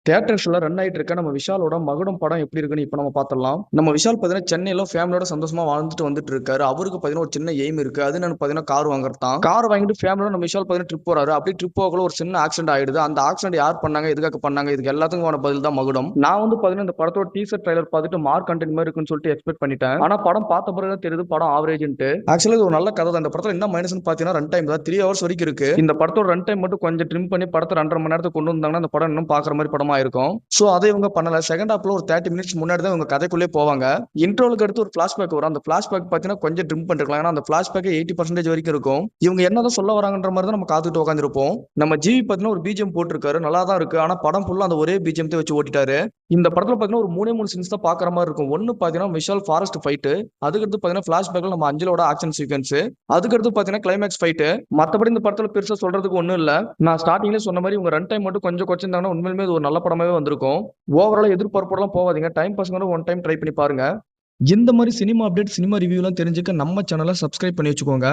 தியேட்டர்ஸ்ல run ஆயிட்டு இருக்க நம்ம விஷாலோட மகுடம் படம் எப்படி இருக்குன்னு இப்போ நம்ம பார்த்துடலாம். நம்ம விஷால் பார்த்தீங்கன்னா சென்னையில ஃபேமிலியோட சந்தோஷமா வாழ்ந்துட்டு வந்துட்டு இருக்காரு. அவருக்கு பார்த்தீங்கன்னா ஒரு சின்ன எய்ம் இருக்கு. அது என்னன்னு பார்த்தீங்கன்னா கார் வாங்குறதான். கார் வாங்கிட்டு ஃபேமிலியோட நம்ம விஷால் பார்த்தீங்கன்னா ட்ரிப் போறாரு. அப்படி ட்ரிப் போகல ஒரு சின்ன ஆக்சிடென்ட் ஆயிடுது. அந்த ஆக்சிடென்ட் யார் பண்ணாங்க, எதுக்காக பண்ணாங்க, இதுக்கு எல்லாத்துக்குமான பதில் தான் மகுடம். நான் வந்து பார்த்தீங்கன்னா இந்த படத்தோட டீசர் ட்ரைலர் பார்த்துட்டு மார்க் கண்டென்ட் மாதிரி இருக்குன்னு சொல்லிட்டு எக்ஸ்பெக்ட் பண்ணிட்டேன். ஆனா படம் பார்த்த பிறகு தெரியுது படம் ஆவரேஜ்ன்ட்டு. ஆக்சுவலி இது ஒரு நல்ல கதை தான். இந்த படத்துல என்ன மைனஸ்னு பார்த்தீங்கன்னா ரன் டைம் தான் 3 ஹவர்ஸ் வரைக்கும் இருக்கு. இந்த படத்தோட ரன் டைம் மட்டும் கொஞ்சம் ட்ரிம் பண்ணி படத்தை 2.5 மணி நேரத்துக்கு கொண்டு வந்தாங்கன்னா அந்த படம் இன்னும் பார்க்குற மாதிரி படமா இருக்கும். ஸோ அதை இவங்க பண்ணல. செகண்ட் ஹாப்ல ஒரு 30 மினிட்ஸ் முன்னாடி தான் இவங்க கதைக்குள்ளே போவாங்க. இன்ட்ரோலுக்கு அடுத்து ஒரு ஃபிளாஷ்பேக் வரும். அந்த ஃபிளாஷ்பேக் பார்த்தீங்கன்னா கொஞ்சம் ட்ரிம் பண்ணிருக்கலாம். ஏன்னா அந்த ஃபிளாஷ்பேக் 80% வரைக்கும் இருக்கும். இவங்க என்னதான் சொல்ல வராங்கன்ற மாதிரி தான் நம்ம காத்துட்டு உட்காந்துருப்போம். நம்ம ஜிவி பார்த்தீங்கன்னா ஒரு பிஜிஎம் போட்டிருக்காரு, நல்லா தான் இருக்கு. ஆனா படம் ஃபுல்லா அந்த ஒரே பிஜிஎம் வச்சு ஓட்டிட்டாரு. இந்த படத்துல பார்த்தீங்கன்னா ஒரு 3 சீன்ஸ் தான் பார்க்குற மாதிரி இருக்கும். ஒன்னு பார்த்தீங்கன்னா விஷால் ஃபாரஸ்ட் ஃபைட், அதுக்கடுத்து பார்த்தீங்கன்னா ஃபிளாஷ்பேக்ல நம்ம அஞ்சலோட ஆக்ஷன் சீக்வன்ஸ், அதுக்கடுத்து பார்த்தீங்கன்னா கிளைமேக்ஸ் ஃபைட். மற்றபடி இந்த படத்துல பெருசா சொல்றதுக்கு ஒன்றும் இல்லை. நான் ஸ்டார்டிங்லேயே சொன்ன மாதிரி இவங்க ரன் டைம் மட்டும் கொஞ்சம் குறைச்சிருந்தாங்கன்னா உண்மையிலுமே இது ஒரு நல்ல படமாவே வந்திருக்கும். ஓவரால் எதிர்பார்ப்போடலாம் போகாதீங்க. Time pass one time try பண்ணி பாருங்க. இந்த மாதிரி சினிமா அப்டேட், சினிமா ரிவ்யூலாம் தெரிஞ்சுக்க நம்ம சேனலை சப்ஸ்கிரைப் பண்ணி வச்சுக்கோங்க.